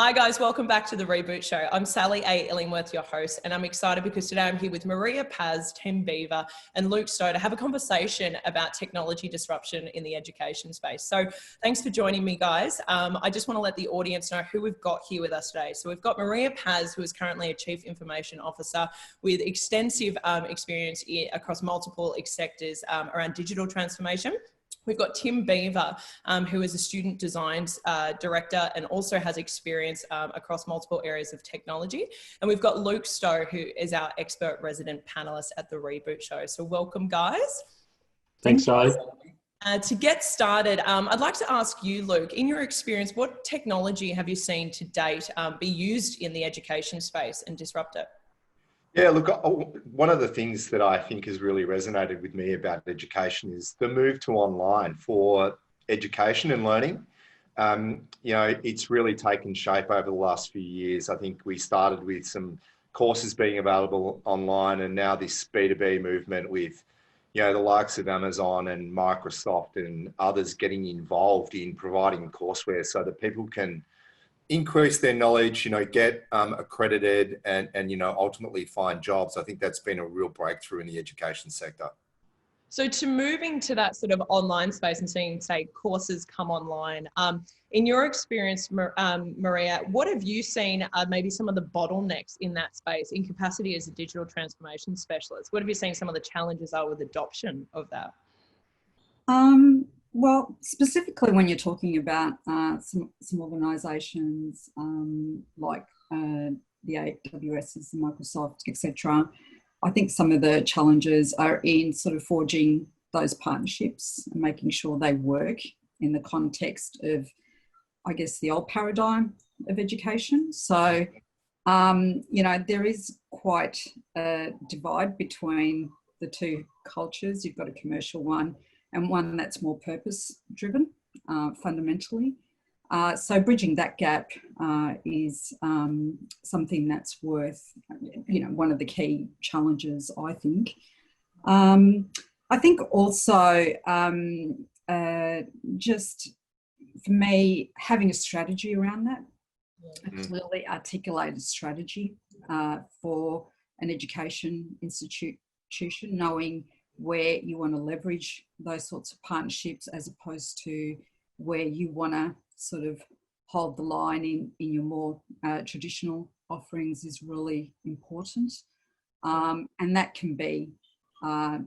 Hi guys, welcome back to the Reboot Show. I'm Sally A. Illingworth, your host, and I'm excited because today I'm here with Maria Paz, Tim Beevor, and Luke Stow to have a conversation about technology disruption in the education space. So thanks for joining me, guys. I just want to let the audience know who we've got here with us today. So we've got Maria Paz, who is currently a Chief Information Officer with extensive experience across multiple sectors around digital transformation. We've got Tim Beevor, who is a student design director and also has experience across multiple areas of technology. And we've got Luke Stow, who is our expert resident panelist at the Reboot Show. So welcome, guys. Thanks, Sally. To get started, I'd like to ask you, Luke, in your experience, what technology have you seen to date be used in the education space and disrupt it? Yeah, look, one of the things that I think has really resonated with me about education is the move to online for education and learning. You know, it's really taken shape over the last few years. I think we started with some courses being available online, and now this B2B movement with, you know, the likes of Amazon and Microsoft and others getting involved in providing courseware so that people can increase their knowledge, you know, get accredited and, you know, ultimately find jobs. I think that's been a real breakthrough in the education sector. So to moving to that sort of online space and seeing, say, courses come online, in your experience, Maria, what have you seen maybe some of the bottlenecks in that space in capacity as a digital transformation specialist? What have you seen some of the challenges are with adoption of that? Well, specifically when you're talking about some organisations like the AWS's, Microsoft, etc., I think some of the challenges are in sort of forging those partnerships and making sure they work in the context of, I guess, the old paradigm of education. So, you know, there is quite a divide between the two cultures. You've got a commercial one and one that's more purpose-driven, fundamentally. So bridging that gap is something that's worth, you know, one of the key challenges, I think. I think also just for me, having a strategy around that, a clearly articulated strategy for an education institution, knowing where you want to leverage those sorts of partnerships as opposed to where you want to sort of hold the line in your more traditional offerings is really important. And that can be an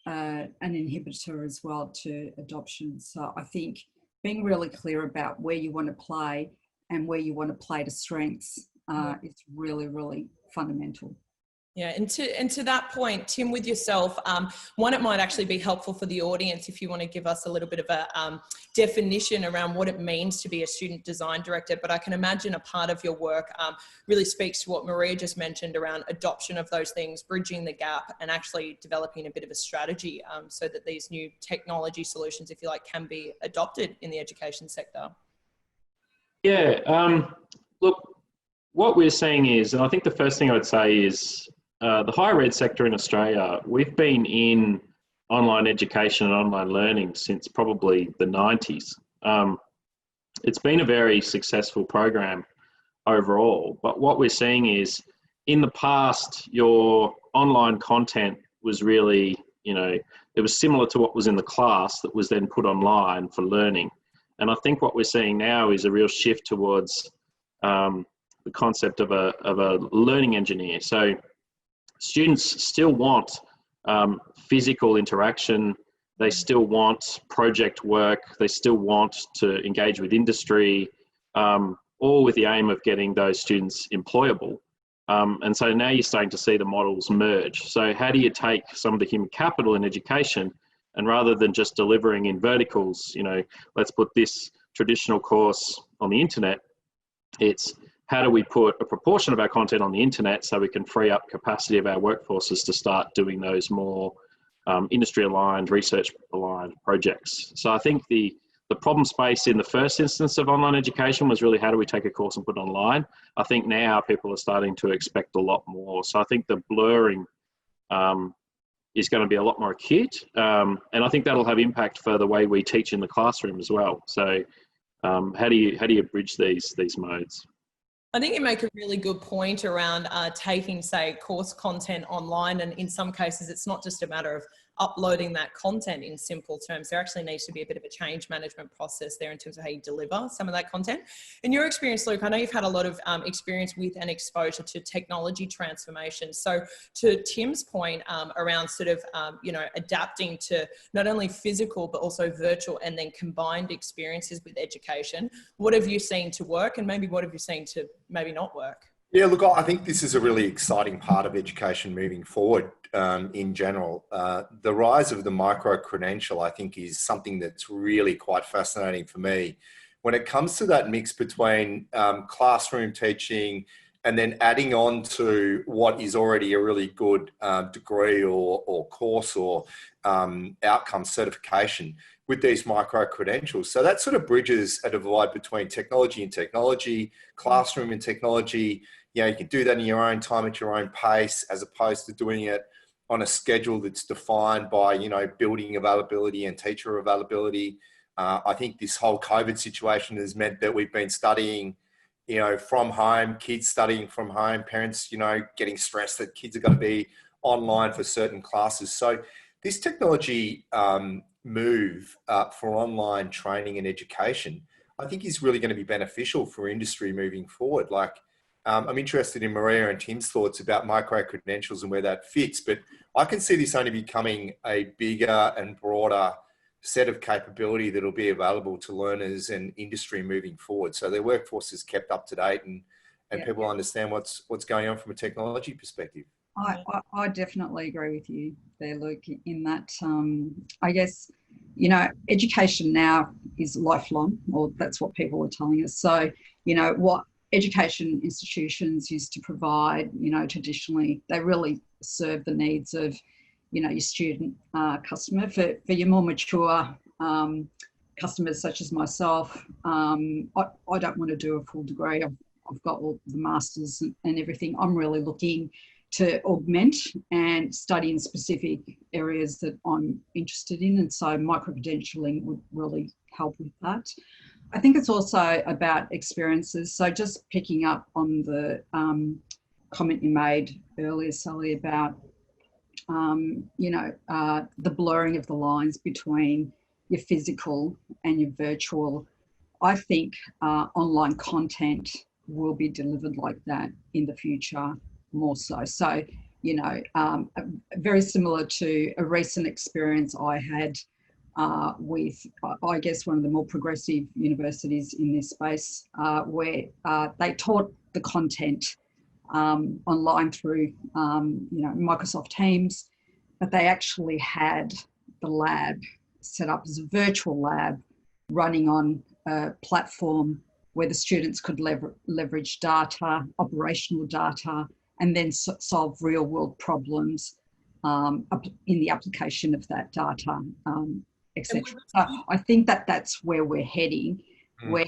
inhibitor as well to adoption. So I think being really clear about where you want to play and where you want to play to strengths is really, really fundamental. Yeah, and to that point, Tim, with yourself, one, it might actually be helpful for the audience if you want to give us a little bit of a definition around what it means to be a student design director. But I can imagine a part of your work really speaks to what Maria just mentioned around adoption of those things, bridging the gap, and actually developing a bit of a strategy so that these new technology solutions, if you like, can be adopted in the education sector. Yeah, look, what we're seeing is, and I think the first thing I would say is, the higher ed sector in Australia, we've been in online education and online learning since probably the 90s. It's been a very successful program overall, but what we're seeing is in the past, your online content was really, you know, it was similar to what was in the class that was then put online for learning. And I think what we're seeing now is a real shift towards the concept of a learning engineer. So students still want physical interaction, they still want project work, they still want to engage with industry, all with the aim of getting those students employable. And so now you're starting to see the models merge. So how do you take some of the human capital in education and rather than just delivering in verticals, you know, let's put this traditional course on the internet, it's how do we put a proportion of our content on the internet so we can free up capacity of our workforces to start doing those more industry-aligned, research-aligned projects. So I think the problem space in the first instance of online education was really how do we take a course and put it online. I think now people are starting to expect a lot more. So I think the blurring is going to be a lot more acute. And I think that'll have impact for the way we teach in the classroom as well. So how do you bridge these modes? I think you make a really good point around taking, say, course content online. And in some cases, it's not just a matter of uploading that content in simple terms. There actually needs to be a bit of a change management process there in terms of how you deliver some of that content. In your experience, Luke, I know you've had a lot of experience with and exposure to technology transformation. So to Tim's point around sort of, adapting to not only physical, but also virtual and then combined experiences with education, what have you seen to work and maybe what have you seen to maybe not work? Yeah, look, I think this is a really exciting part of education moving forward in general. The rise of the micro-credential, I think, is something that's really quite fascinating for me. When it comes to that mix between classroom teaching and then adding on to what is already a really good degree or course or outcome certification with these micro-credentials. So that sort of bridges a divide between technology and technology, classroom and technology. You know, you can do that in your own time at your own pace, as opposed to doing it on a schedule that's defined by, building availability and teacher availability. I think this whole COVID situation has meant that we've been studying, from home, kids studying from home, parents, getting stressed that kids are going to be online for certain classes. So this technology move for online training and education, I think is really going to be beneficial for industry moving forward. Like, I'm interested in Maria and Tim's thoughts about micro-credentials and where that fits, but I can see this only becoming a bigger and broader set of capability that will be available to learners and industry moving forward. So their workforce is kept up to date and people understand what's going on from a technology perspective. I definitely agree with you there, Luke, in that I guess, education now is lifelong, or that's what people are telling us. So, what education institutions used to provide, traditionally, they really serve the needs of, your student customer. For your more mature customers such as myself, I don't want to do a full degree. I've got all the masters and everything. I'm really looking to augment and study in specific areas that I'm interested in. And so micro-credentialing would really help with that. I think it's also about experiences. So just picking up on the comment you made earlier, Sally, about, the blurring of the lines between your physical and your virtual. I think online content will be delivered like that in the future more so. So, very similar to a recent experience I had with, I guess, one of the more progressive universities in this space, where they taught the content online through, Microsoft Teams, but they actually had the lab set up as a virtual lab running on a platform where the students could leverage data, operational data, and then solve real world problems in the application of that data, etc. So I think that's where we're heading, where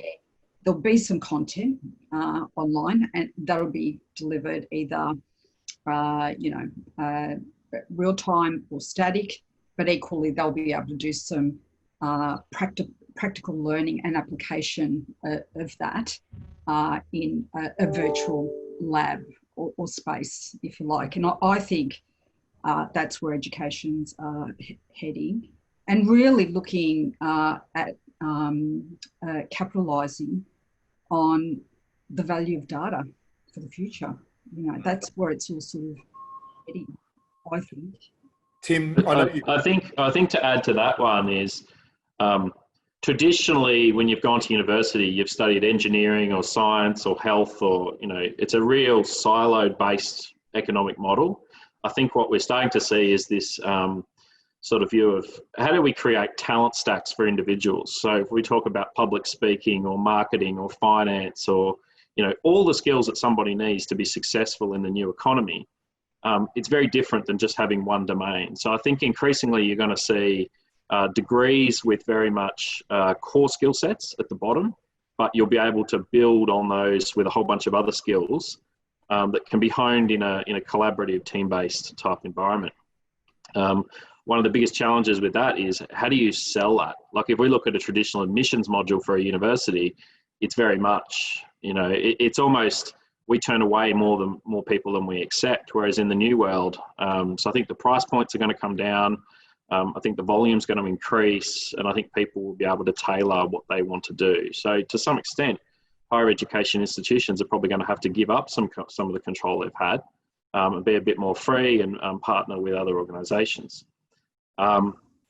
there'll be some content online and that'll be delivered either, real time or static, but equally they'll be able to do some practical learning and application of that in a virtual lab or space, if you like. And I think that's where education's heading, and really looking at capitalising on the value of data for the future. That's where it's all sort of heading, I think. Tim, I think to add to that one is, traditionally, when you've gone to university, you've studied engineering or science or health, or, it's a real siloed based economic model. I think what we're starting to see is this sort of view of how do we create talent stacks for individuals. So if we talk about public speaking or marketing or finance or, all the skills that somebody needs to be successful in the new economy, it's very different than just having one domain. So I think increasingly you're going to see degrees with very much core skill sets at the bottom, but you'll be able to build on those with a whole bunch of other skills that can be honed in a collaborative, team-based type environment. One of the biggest challenges with that is how do you sell that? Like if we look at a traditional admissions module for a university, it's very much, it's almost, we turn away more people than we accept, whereas in the new world, so I think the price points are going to come down. I think the volume's going to increase, and I think people will be able to tailor what they want to do. So to some extent, higher education institutions are probably going to have to give up some of the control they've had, and be a bit more free and partner with other organisations.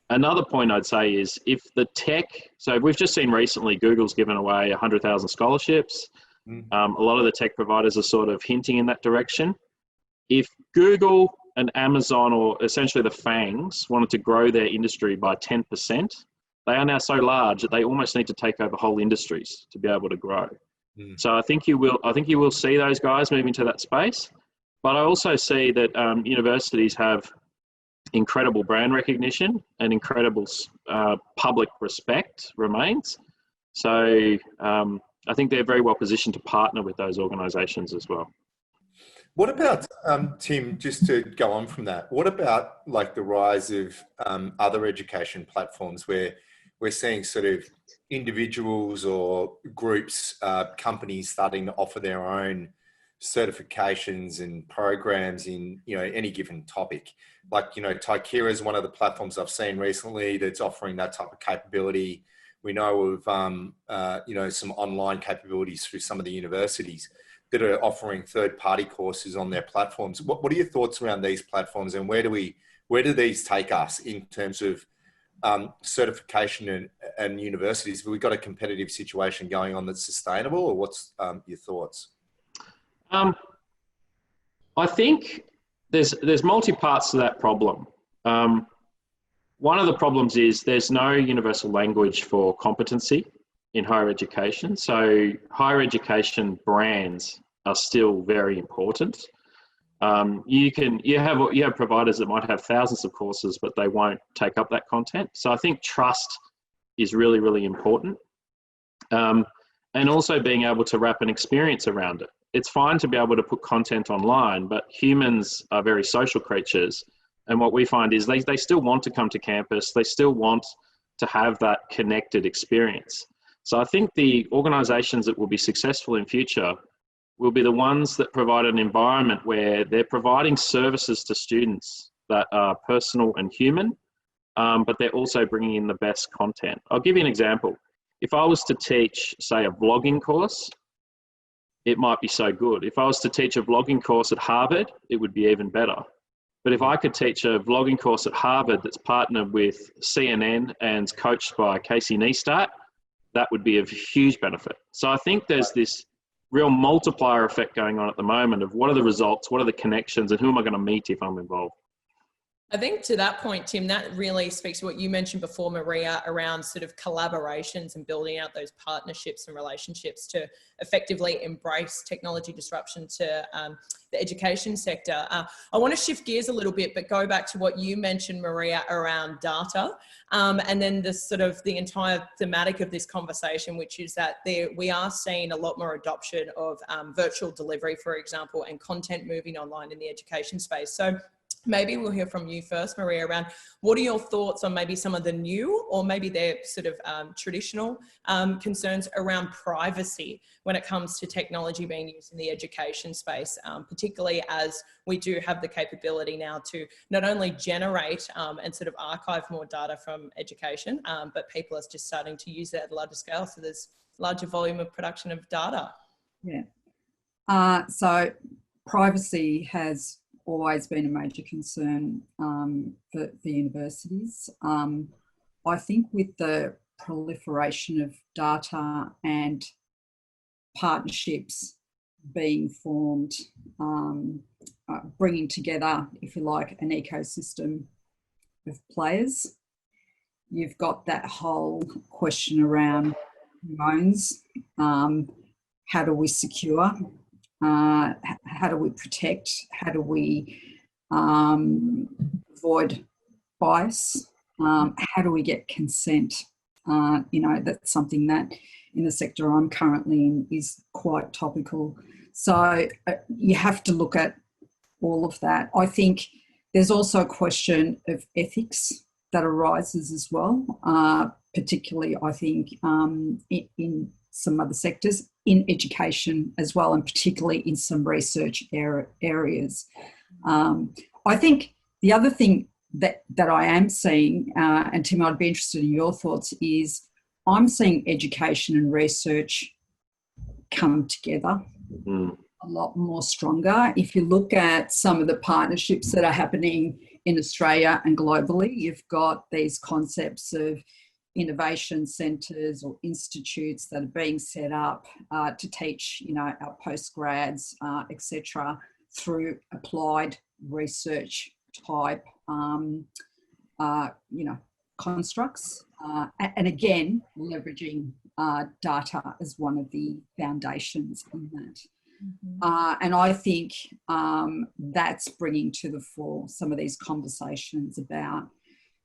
Another point I'd say is if the tech, so we've just seen recently Google's given away 100,000 scholarships. A lot of the tech providers are sort of hinting in that direction. If Google and Amazon, or essentially the FANGs, wanted to grow their industry by 10%, they are now so large that they almost need to take over whole industries to be able to grow. So I think you will see those guys move into that space. But I also see that universities have incredible brand recognition and incredible public respect remains. So I think they're very well positioned to partner with those organisations as well. What about, Tim, just to go on from that, what about like the rise of other education platforms where we're seeing sort of individuals or groups, companies starting to offer their own certifications and programs in, any given topic? Like, Tykera is one of the platforms I've seen recently that's offering that type of capability. We know of, some online capabilities through some of the universities that are offering third-party courses on their platforms. What are your thoughts around these platforms, and where do these take us in terms of certification and universities? Have we got a competitive situation going on that's sustainable, or what's your thoughts? I think there's multi-parts to that problem. One of the problems is there's no universal language for competency in higher education. So higher education brands are still very important. You have providers that might have thousands of courses, but they won't take up that content. So I think trust is really, really important. And also being able to wrap an experience around it. It's fine to be able to put content online, but humans are very social creatures. And what we find is they still want to come to campus. They still want to have that connected experience. So I think the organisations that will be successful in future will be the ones that provide an environment where they're providing services to students that are personal and human, but they're also bringing in the best content. I'll give you an example. If I was to teach, say, a vlogging course, it might be so good. If I was to teach a vlogging course at Harvard, it would be even better. But if I could teach a vlogging course at Harvard that's partnered with CNN and coached by Casey Neistat, that would be of huge benefit. So I think there's this real multiplier effect going on at the moment of what are the results, what are the connections, and who am I going to meet if I'm involved? I think to that point, Tim, that really speaks to what you mentioned before, Maria, around sort of collaborations and building out those partnerships and relationships to effectively embrace technology disruption to the education sector. I want to shift gears a little bit, but go back to what you mentioned, Maria, around data, and then the entire thematic of this conversation, which is that we are seeing a lot more adoption of virtual delivery, for example, and content moving online in the education space. So maybe we'll hear from you first, Maria, around what are your thoughts on maybe some of the new or maybe their sort of traditional concerns around privacy when it comes to technology being used in the education space, particularly as we do have the capability now to not only generate and sort of archive more data from education, but people are just starting to use it at a larger scale. So there's larger volume of production of data. Yeah. So privacy has always been a major concern for universities. I think with the proliferation of data and partnerships being formed, bringing together, if you like, an ecosystem of players, you've got that whole question around who owns, how do we secure, how do we protect? How do we avoid bias? How do we get consent? That's something that in the sector I'm currently in is quite topical. So you have to look at all of that. I think there's also a question of ethics that arises as well, particularly I think in some other sectors in education as well, and particularly in some research areas. I think the other thing that I am seeing, and Tim, I'd be interested in your thoughts, is I'm seeing education and research come together a lot more stronger. If you look at some of the partnerships that are happening in Australia and globally, you've got these concepts of innovation centres or institutes that are being set up to teach, our postgrads, etc., through applied research type, constructs. And again, leveraging data as one of the foundations in that. And I think that's bringing to the fore some of these conversations about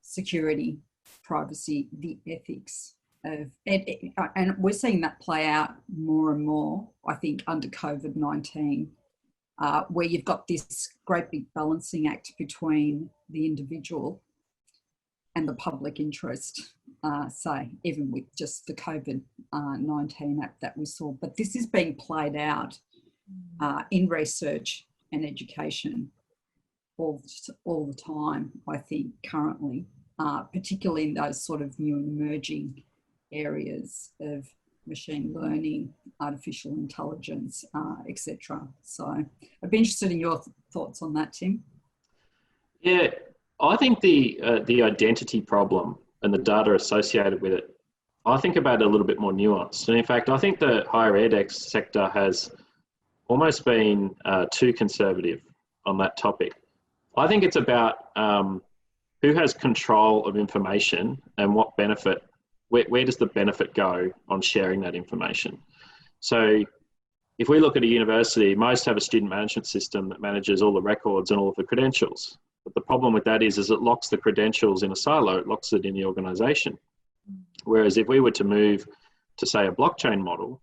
security, privacy, the ethics of it, and we're seeing that play out more and more, I think, under COVID-19, where you've got this great big balancing act between the individual and the public interest, say, even with just the COVID-19 act that we saw. But this is being played out in research and education all the time, I think, currently, particularly in those sort of new emerging areas of machine learning, artificial intelligence, etc. So I'd be interested in your thoughts on that, Tim. Yeah, I think the identity problem and the data associated with it, I think about it a little bit more nuanced. And in fact, I think the higher ed sector has almost been too conservative on that topic. I think it's about who has control of information and what benefit, where does the benefit go on sharing that information? So if we look at a university, most have a student management system that manages all the records and all of the credentials. But the problem with that is it locks the credentials in a silo, it locks it in the organisation. Whereas if we were to move to, say, a blockchain model,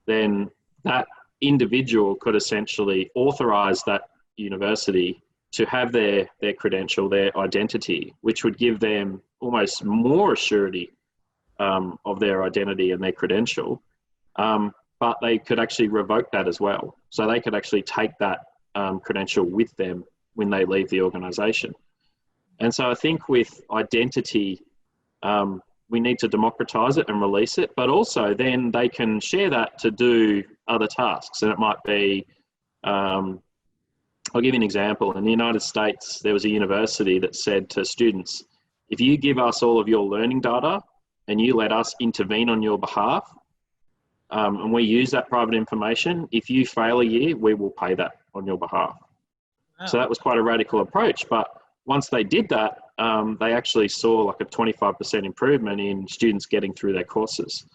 then that individual could essentially authorise that university to have their credential, their identity, which would give them almost more assurity of their identity and their credential. But they could actually revoke that as well. So they could actually take that credential with them when they leave the organisation. And so I think with identity, we need to democratise it and release it, but also then they can share that to do other tasks. And it might be, I'll give you an example. In the United States, there was a university that said to students, if you give us all of your learning data and you let us intervene on your behalf, and we use that private information, if you fail a year, we will pay that on your behalf. Wow. So that was quite a radical approach. But once they did that, they actually saw like a 25% improvement in students getting through their courses.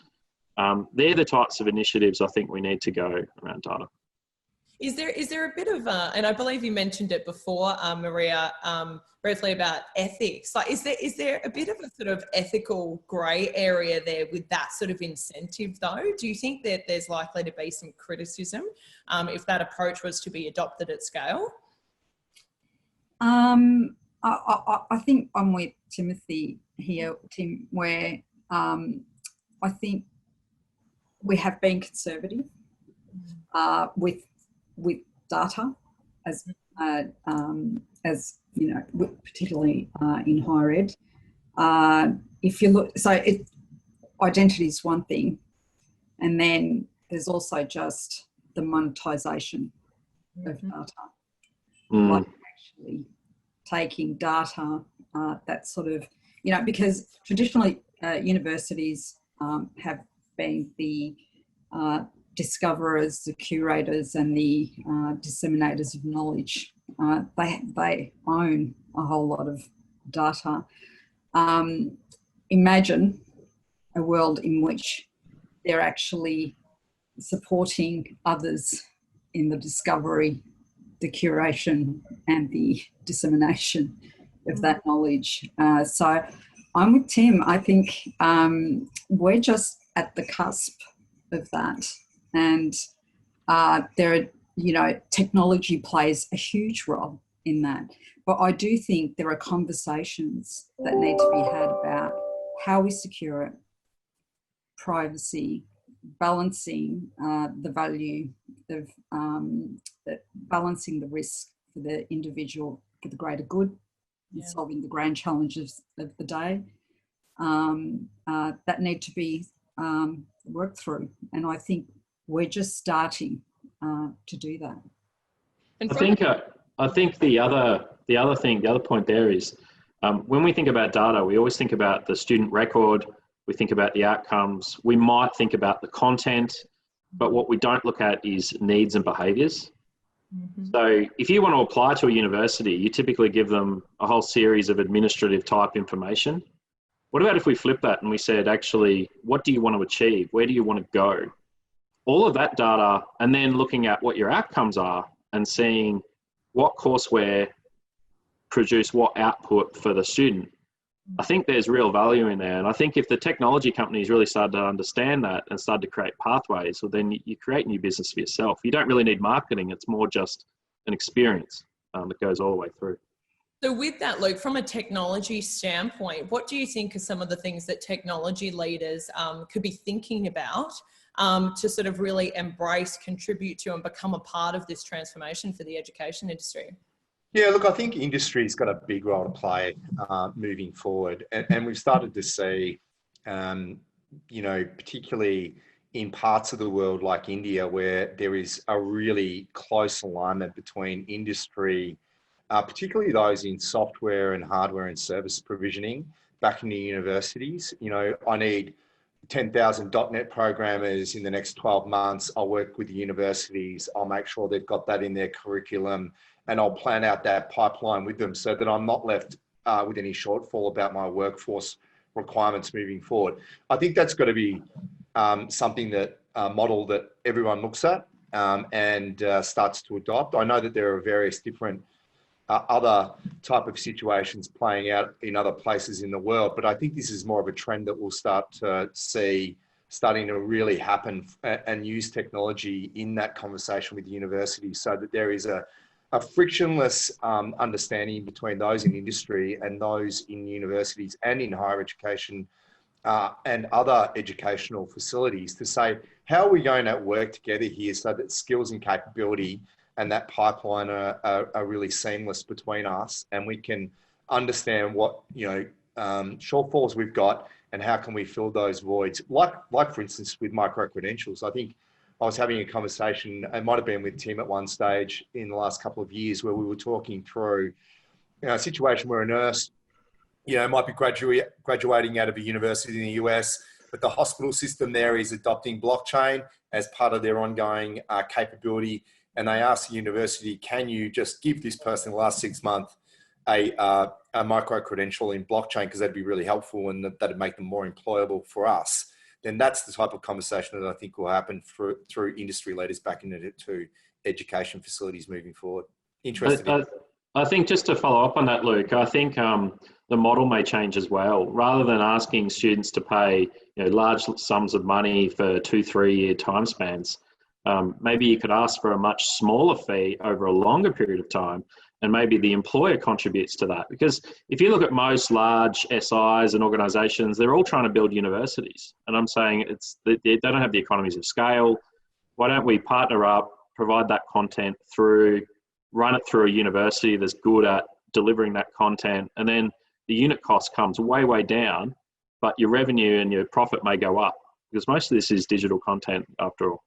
They're the types of initiatives I think we need to go around data. Is there a bit of, and I believe you mentioned it before, Maria, briefly about ethics. Like, is there a bit of a sort of ethical grey area there with that sort of incentive though? Do you think that there's likely to be some criticism if that approach was to be adopted at scale? I think I'm with Timothy here, Tim, where I think we have been conservative with data, as you know, particularly in higher ed. If you look, so identity is one thing, and then there's also just the monetisation of data, like actually taking data that sort of, you know, because traditionally universities have been the discoverers, the curators and the disseminators of knowledge. They own a whole lot of data. Imagine a world in which they're actually supporting others in the discovery, the curation and the dissemination of that knowledge. So I'm with Tim. I think we're just at the cusp of that. And there are, you know, technology plays a huge role in that. But I do think there are conversations that need to be had about how we secure it, privacy, balancing the value of balancing the risk for the individual for the greater good, and solving the grand challenges of the day that need to be worked through. And I think we're just starting to do that. I think the other point there is when we think about data, we always think about the student record, we think about the outcomes, we might think about the content, but what we don't look at is needs and behaviours. Mm-hmm. So if you want to apply to a university, you typically give them a whole series of administrative type information. What about if we flip that and we said, actually, what do you want to achieve? Where do you want to go? All of that data, and then looking at what your outcomes are and seeing what courseware produce what output for the student. I think there's real value in there. And I think if the technology companies really started to understand that and started to create pathways, well, then you create new business for yourself. You don't really need marketing. It's more just an experience that goes all the way through. So with that, Luke, from a technology standpoint, what do you think are some of the things that technology leaders could be thinking about to sort of really embrace, contribute to, and become a part of this transformation for the education industry? Yeah, look, I think industry's got a big role to play moving forward. And we've started to see, particularly in parts of the world like India, where there is a really close alignment between industry, particularly those in software and hardware and service provisioning back in the universities. I need 10,000 .NET programmers in the next 12 months. I'll work with the universities. I'll make sure they've got that in their curriculum, and I'll plan out that pipeline with them so that I'm not left with any shortfall about my workforce requirements moving forward. I think that's got to be something that model that everyone looks at and starts to adopt. I know that there are various different other type of situations playing out in other places in the world, but I think this is more of a trend that we'll start to see starting to really happen, and use technology in that conversation with the university so that there is a frictionless understanding between those in industry and those in universities and in higher education and other educational facilities to say, how are we going to work together here so that skills and capability and that pipeline are really seamless between us, and we can understand what shortfalls we've got and how can we fill those voids. Like for instance, with micro-credentials, I think I was having a conversation, it might have been with Tim at one stage in the last couple of years, where we were talking through a situation where a nurse, might be graduating out of a university in the US, but the hospital system there is adopting blockchain as part of their ongoing capability. And they asked the university, can you just give this person the last 6 months a micro-credential in blockchain, because that'd be really helpful and that'd make them more employable for us. Then that's the type of conversation that I think will happen through industry leaders back into education facilities moving forward. Interested. I think just to follow up on that, Luke, I think the model may change as well. Rather than asking students to pay large sums of money for 2-3 year time spans, maybe you could ask for a much smaller fee over a longer period of time, and maybe the employer contributes to that. Because if you look at most large SIs and organisations, they're all trying to build universities. And I'm saying they don't have the economies of scale. Why don't we partner up, provide that content run it through a university that's good at delivering that content, and then the unit cost comes way, way down, but your revenue and your profit may go up, because most of this is digital content after all.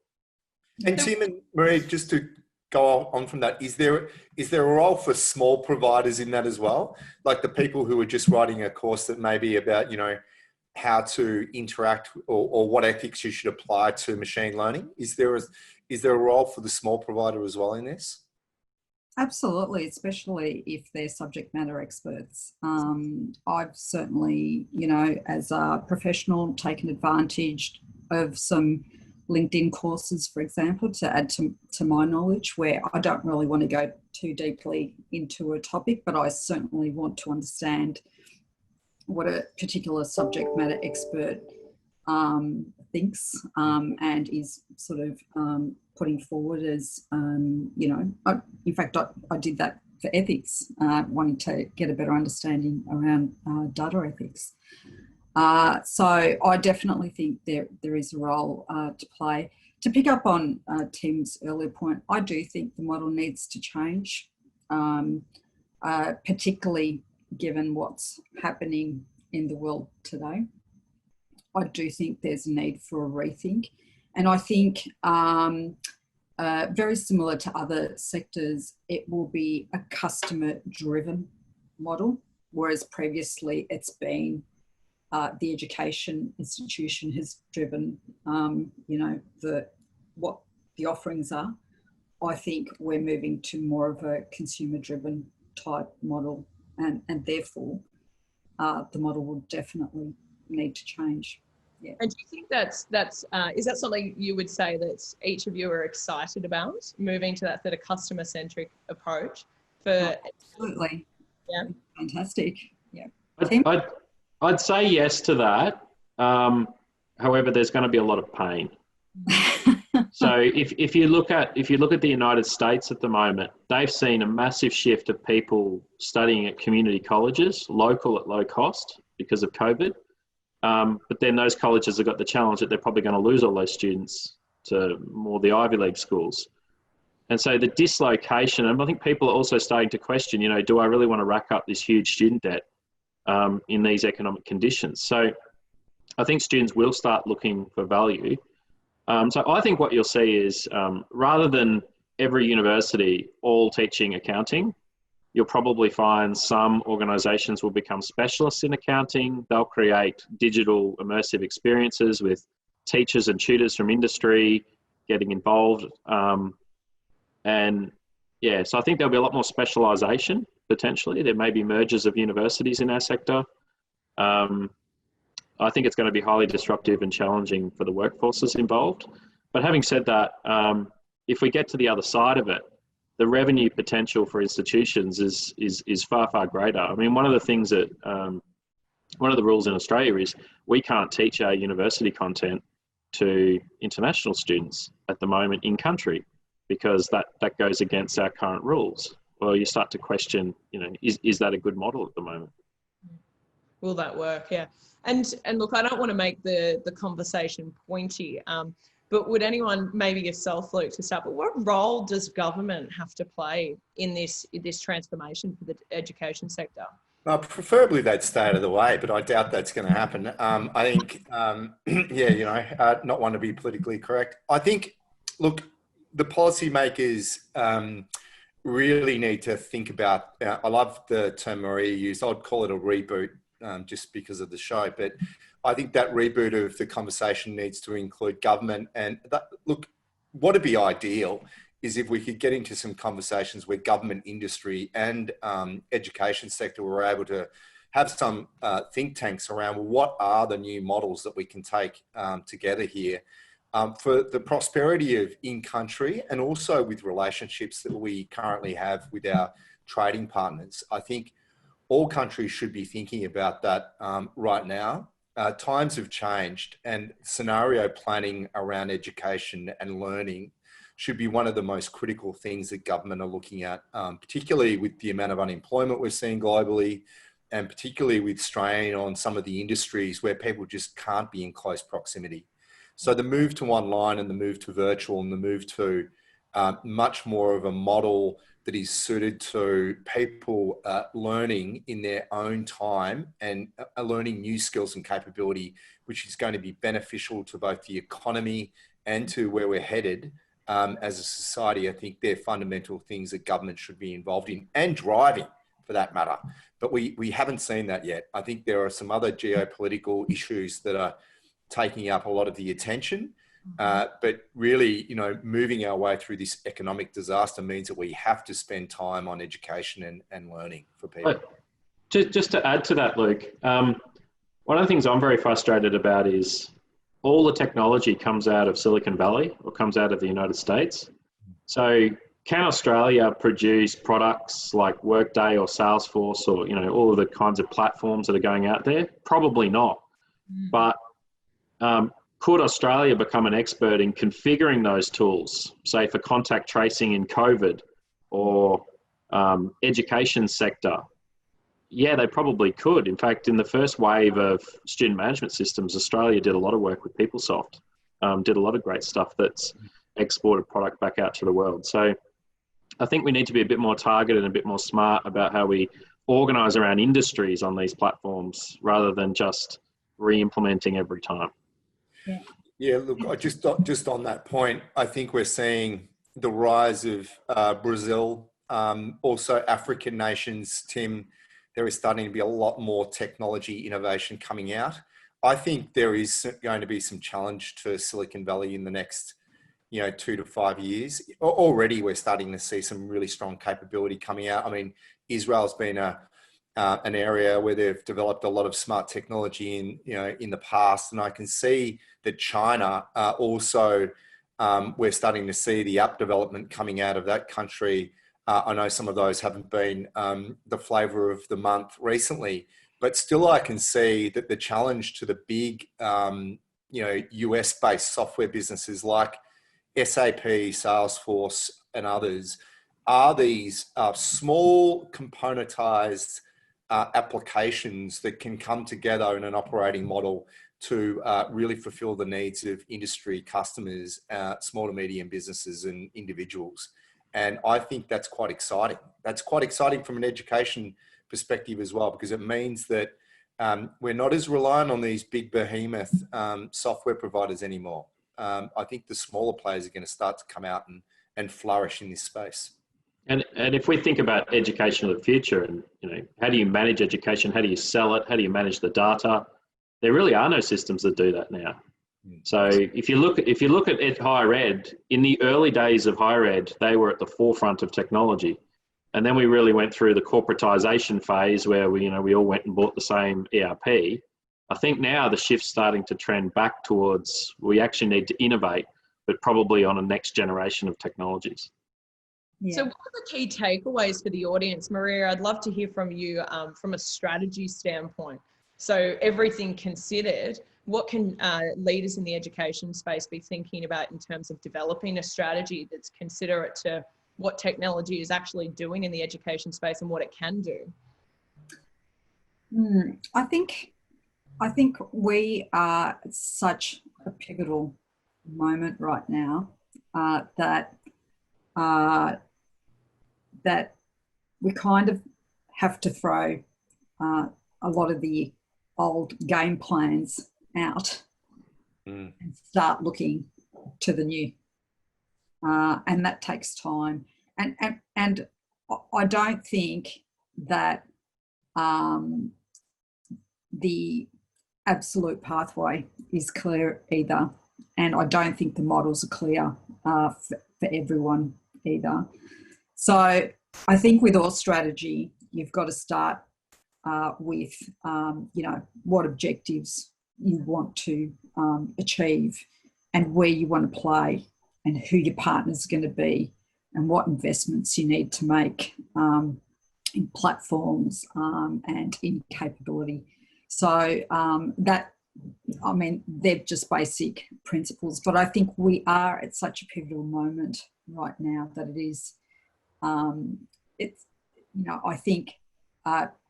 And Tim and Marie, just to go on from that, is there a role for small providers in that as well? Like the people who are just writing a course that may be about, how to interact or what ethics you should apply to machine learning? Is there a role for the small provider as well in this? Absolutely, especially if they're subject matter experts. I've certainly, as a professional, taken advantage of some LinkedIn courses, for example, to add to my knowledge, where I don't really want to go too deeply into a topic, but I certainly want to understand what a particular subject matter expert thinks and is sort of putting forward as, in fact, I did that for ethics, wanting to get a better understanding around data ethics. So I definitely think there is a role to play. To pick up on Tim's earlier point, I do think the model needs to change, particularly given what's happening in the world today. I do think there's a need for a rethink. And I think very similar to other sectors, it will be a customer-driven model, whereas previously it's been the education institution has driven, what the offerings are. I think we're moving to more of a consumer-driven type model, and therefore the model will definitely need to change. Yeah. And do you think that's is that something you would say that each of you are excited about, moving to that sort of customer-centric approach? Absolutely. Yeah. Fantastic. Yeah. I'd say yes to that. However, there's going to be a lot of pain. So if you look at the United States at the moment, they've seen a massive shift of people studying at community colleges, local at low cost because of COVID. But then those colleges have got the challenge that they're probably going to lose all those students to more the Ivy League schools. And so the dislocation, and I think people are also starting to question, do I really want to rack up this huge student debt in these economic conditions? So I think students will start looking for value. So I think what you'll see is rather than every university all teaching accounting, you'll probably find some organisations will become specialists in accounting. They'll create digital immersive experiences with teachers and tutors from industry getting involved. And yeah, so I think there'll be a lot more specialisation potentially. There may be mergers of universities in our sector. I think it's going to be highly disruptive and challenging for the workforces involved. But having said that, if we get to the other side of it, the revenue potential for institutions is far, far greater. I mean, one of the things that, one of the rules in Australia is we can't teach our university content to international students at the moment in country, because that goes against our current rules. Well, you start to question, is that a good model at the moment? Will that work? Yeah. And look, I don't want to make the conversation pointy, but would anyone, maybe yourself, Luke, to start, but what role does government have to play in this transformation for the education sector? Well, preferably they'd stay out of the way, but I doubt that's going to happen. I think, not want to be politically correct. I think, look, the policymakers really need to think about, I love the term Maria used, I'd call it a reboot just because of the show, but I think that reboot of the conversation needs to include government. And look, what would be ideal is if we could get into some conversations where government, industry and education sector were able to have some think tanks around what are the new models that we can take together here for the prosperity of in-country and also with relationships that we currently have with our trading partners. I think all countries should be thinking about that right now. Times have changed, and scenario planning around education and learning should be one of the most critical things that government are looking at, particularly with the amount of unemployment we're seeing globally, and particularly with strain on some of the industries where people just can't be in close proximity. So the move to online and the move to virtual and the move to much more of a model that is suited to people learning in their own time and learning new skills and capability, which is going to be beneficial to both the economy and to where we're headed as a society. I think they're fundamental things that government should be involved in and driving for that matter. But we haven't seen that yet. I think there are some other geopolitical issues that are taking up a lot of the attention. But really, moving our way through this economic disaster means that we have to spend time on education and learning for people. Just to add to that, Luke, one of the things I'm very frustrated about is all the technology comes out of Silicon Valley or comes out of the United States. So can Australia produce products like Workday or Salesforce or, all of the kinds of platforms that are going out there? Probably not. But could Australia become an expert in configuring those tools, say for contact tracing in COVID or education sector? yeah, they probably could. In fact, in the first wave of student management systems, Australia did a lot of work with PeopleSoft, did a lot of great stuff that's exported product back out to the world. So I think we need to be a bit more targeted and a bit more smart about how we organise around industries on these platforms rather than just re-implementing every time. Yeah. Yeah, look, just on that point, I think we're seeing the rise of Brazil, also African nations, Tim. There is starting to be a lot more technology innovation coming out. I think there is going to be some challenge to Silicon Valley in the next, 2 to 5 years. Already we're starting to see some really strong capability coming out. I mean, Israel's been an area where they've developed a lot of smart technology in the past, and I can see that China also, we're starting to see the app development coming out of that country. I know some of those haven't been the flavour of the month recently, but still I can see that the challenge to the big, US-based software businesses like SAP, Salesforce, and others are these small componentized applications that can come together in an operating model to really fulfill the needs of industry customers, small to medium businesses and individuals. And I think that's quite exciting. That's quite exciting from an education perspective as well, because it means that we're not as reliant on these big behemoth software providers anymore. I think the smaller players are going to start to come out and flourish in this space. And if we think about education of the future and, how do you manage education? How do you sell it? How do you manage the data? There really are no systems that do that now. So if you look at higher ed, in the early days of higher ed, they were at the forefront of technology. And then we really went through the corporatization phase where we all went and bought the same ERP. I think now the shift's starting to trend back towards we actually need to innovate, but probably on a next generation of technologies. Yeah. So what are the key takeaways for the audience? Maria, I'd love to hear from you from a strategy standpoint. So everything considered, what can leaders in the education space be thinking about in terms of developing a strategy that's considerate to what technology is actually doing in the education space and what it can do? I think we are at such a pivotal moment right now that we kind of have to throw a lot of the old game plans out and start looking to the new. And that takes time. And I don't think that the absolute pathway is clear either. And I don't think the models are clear for everyone either. So I think with all strategy, you've got to start with, what objectives you want to achieve and where you want to play and who your partner's going to be and what investments you need to make in platforms and in capability. So they're just basic principles, but I think we are at such a pivotal moment right now that it is, I think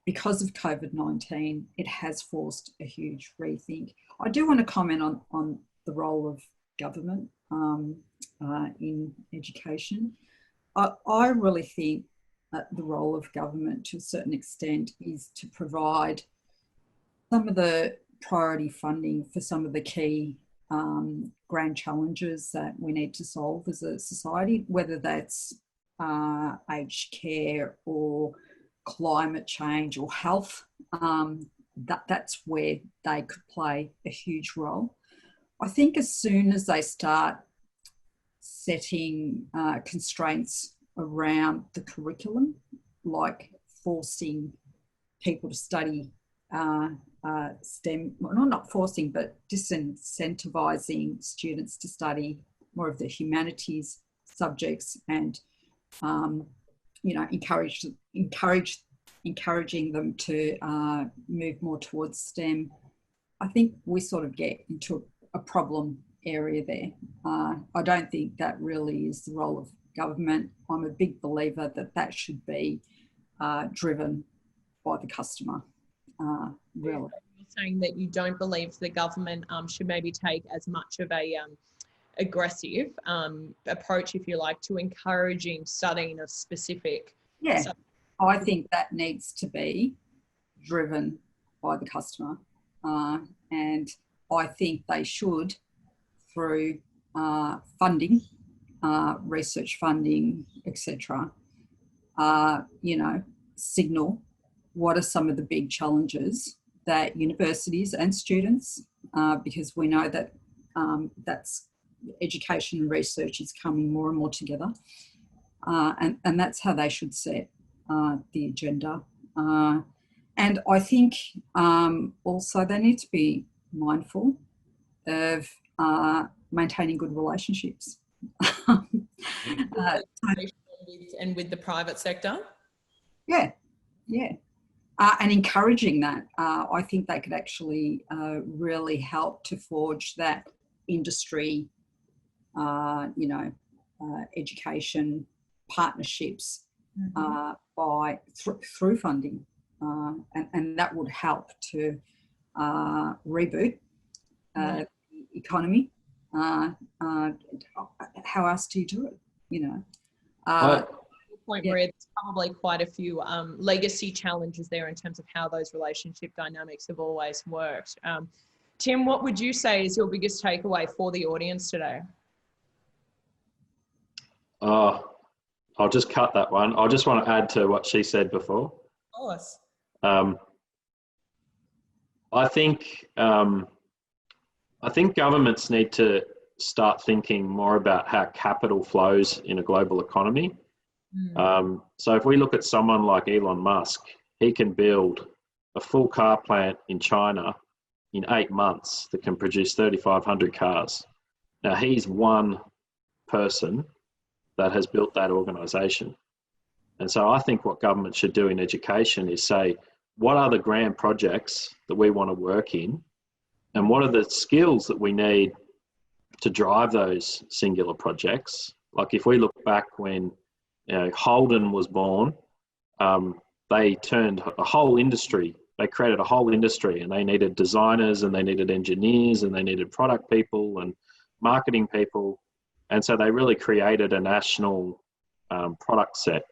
because of COVID-19, it has forced a huge rethink. I do want to comment on the role of government in education. I really think that the role of government to a certain extent is to provide some of the priority funding for some of the key grand challenges that we need to solve as a society, whether that's aged care or climate change or health. That's where they could play a huge role. I think as soon as they start setting constraints around the curriculum, like forcing people to study STEM, well, not forcing, but disincentivizing students to study more of the humanities subjects and, encouraging them to move more towards STEM. I think we sort of get into a problem area there. I don't think that really is the role of government. I'm a big believer that should be driven by the customer, really. You're saying that you don't believe the government should maybe take as much of a aggressive approach, if you like, to encouraging studying of specific. Yeah, I think that needs to be driven by the customer, and I think they should, through funding, research funding, etc., signal what are some of the big challenges that universities and students, because we know that that's education and research is coming more and more together, and that's how they should set the agenda. And I think also they need to be mindful of maintaining good relationships. And with the private sector? Yeah. And encouraging that. I think they could actually really help to forge that industry, education partnerships through funding. And that would help to reboot the economy. How else do you do it? Point where there's probably quite a few legacy challenges there in terms of how those relationship dynamics have always worked. Tim, what would you say is your biggest takeaway for the audience today? I'll just cut that one. I just want to add to what she said before. Of course. I think governments need to start thinking more about how capital flows in a global economy. So if we look at someone like Elon Musk, he can build a full car plant in China in 8 months that can produce 3,500 cars. Now, he's one person that has built that organisation. And so I think what government should do in education is say, what are the grand projects that we want to work in? And what are the skills that we need to drive those singular projects? Like if we look back when Holden was born, they turned a whole industry. They created a whole industry, and they needed designers, and they needed engineers, and they needed product people and marketing people. And so they really created a national product set.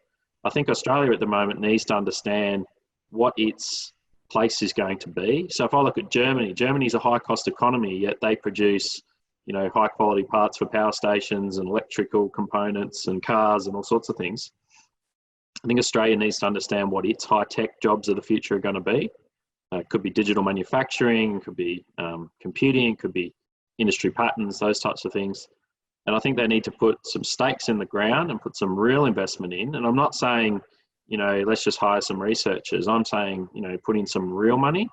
I think Australia at the moment needs to understand what its place is going to be. So if I look at Germany's a high cost economy, yet they produce high quality parts for power stations and electrical components and cars and all sorts of things. I think Australia needs to understand what its high tech jobs of the future are going to be. It could be digital manufacturing, could be computing, could be industry patterns, those types of things. And I think they need to put some stakes in the ground and put some real investment in. And I'm not saying, let's just hire some researchers. I'm saying, put in some real money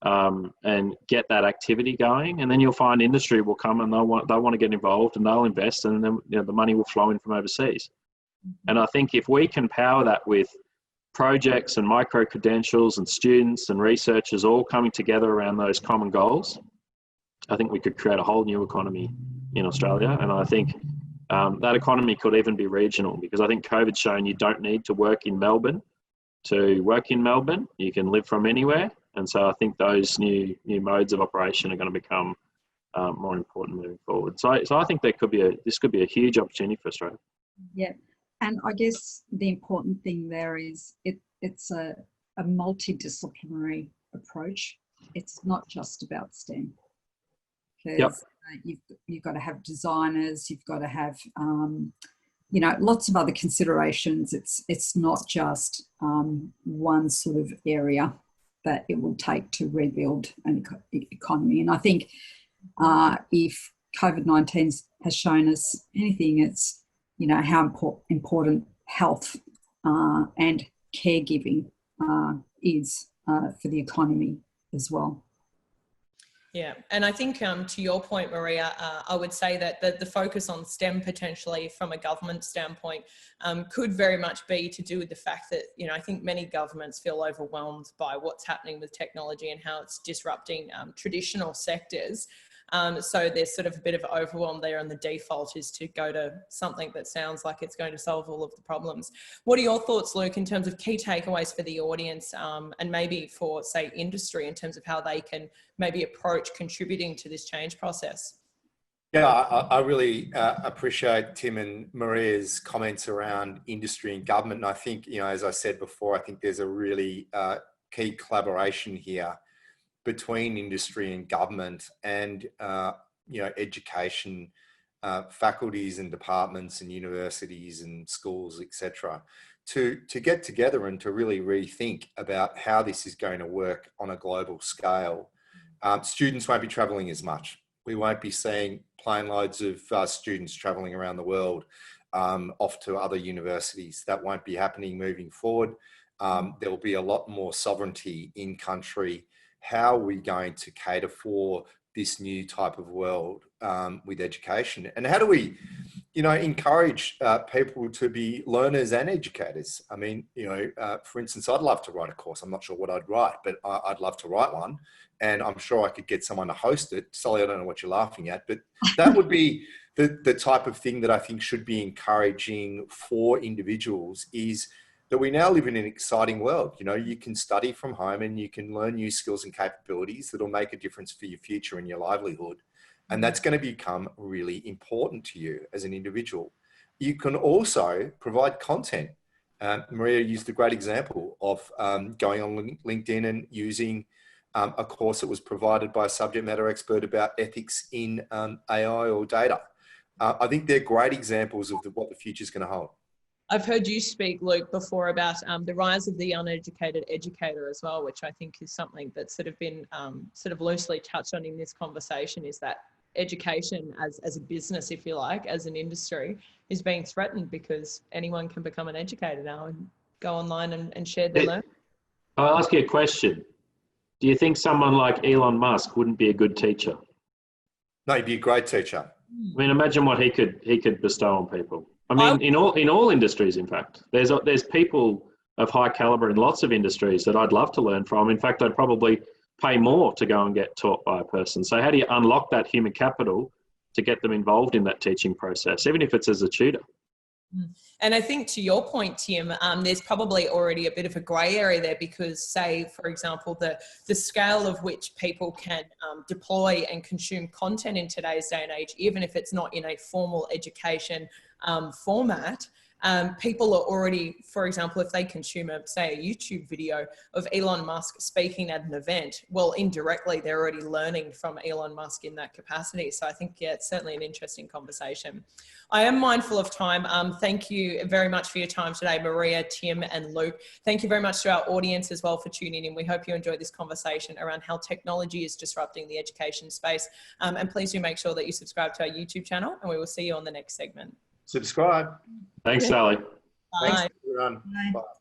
and get that activity going, and then you'll find industry will come and they'll want to get involved and they'll invest, and then the money will flow in from overseas. And I think if we can power that with projects and micro credentials and students and researchers all coming together around those common goals, I think we could create a whole new economy in Australia. And I think that economy could even be regional, because I think COVID's shown you don't need to work in Melbourne to work in Melbourne. You can live from anywhere. And so I think those new modes of operation are going to become more important moving forward. So I think this could be a huge opportunity for Australia. Yeah, and I guess the important thing there is it's a multidisciplinary approach. It's not just about STEM. Because you've got to have designers, you've got to have lots of other considerations. It's not just one sort of area that it will take to rebuild an economy. And I think if COVID-19 has shown us anything, it's how important health and caregiving is for the economy as well. Yeah, and I think to your point, Maria, I would say that the focus on STEM potentially from a government standpoint could very much be to do with the fact that, I think many governments feel overwhelmed by what's happening with technology and how it's disrupting traditional sectors. So there's sort of a bit of overwhelm there, and the default is to go to something that sounds like it's going to solve all of the problems. What are your thoughts, Luke, in terms of key takeaways for the audience, and maybe for, say, industry, in terms of how they can maybe approach contributing to this change process? Yeah, I really appreciate Tim and Maria's comments around industry and government. And I think, you know, as I said before, I think there's a really key collaboration here between industry and government and, you know, education, faculties and departments and universities and schools, etc., to get together and to really rethink about how this is going to work on a global scale. Students won't be travelling as much. We won't be seeing plane loads of students travelling around the world off to other universities. That won't be happening moving forward. There will be a lot more sovereignty in country. How are we going to cater for this new type of world with education? And how do we, you know, encourage people to be learners and educators? I mean, you know, for instance, I'd love to write a course. I'm not sure what I'd write, but I'd love to write one. And I'm sure I could get someone to host it. Sally, I don't know what you're laughing at, but that would be the type of thing that I think should be encouraging for individuals, is that we now live in an exciting world. You know, you can study from home and you can learn new skills and capabilities that'll make a difference for your future and your livelihood. And that's going to become really important to you as an individual. You can also provide content. Maria used a great example of going on LinkedIn and using a course that was provided by a subject matter expert about ethics in AI or data. I think they're great examples of what the future is going to hold. I've heard you speak, Luke, before about the rise of the uneducated educator as well, which I think is something that's sort of been sort of loosely touched on in this conversation, is that education as a business, if you like, as an industry, is being threatened because anyone can become an educator now and go online and share their learning. I'll ask you a question. Do you think someone like Elon Musk wouldn't be a good teacher? No, he'd be a great teacher. I mean, imagine what he could bestow on people. I mean, in all industries, in fact, there's people of high caliber in lots of industries that I'd love to learn from. In fact, I'd probably pay more to go and get taught by a person. So how do you unlock that human capital to get them involved in that teaching process, even if it's as a tutor? And I think, to your point, Tim, there's probably already a bit of a grey area there, because, say, for example, the scale of which people can deploy and consume content in today's day and age, even if it's not in a formal education format, people are already, for example, if they consume say a YouTube video of Elon Musk speaking at an event, well, indirectly, they're already learning from Elon Musk in that capacity. So I think, yeah, it's certainly an interesting conversation. I am mindful of time. Thank you very much for your time today, Maria, Tim, and Luke. Thank you very much to our audience as well for tuning in. We hope you enjoyed this conversation around how technology is disrupting the education space. And please do make sure that you subscribe to our YouTube channel, and we will see you on the next segment. Subscribe. Thanks, Sally. Bye. Thanks, everyone. Bye. Bye.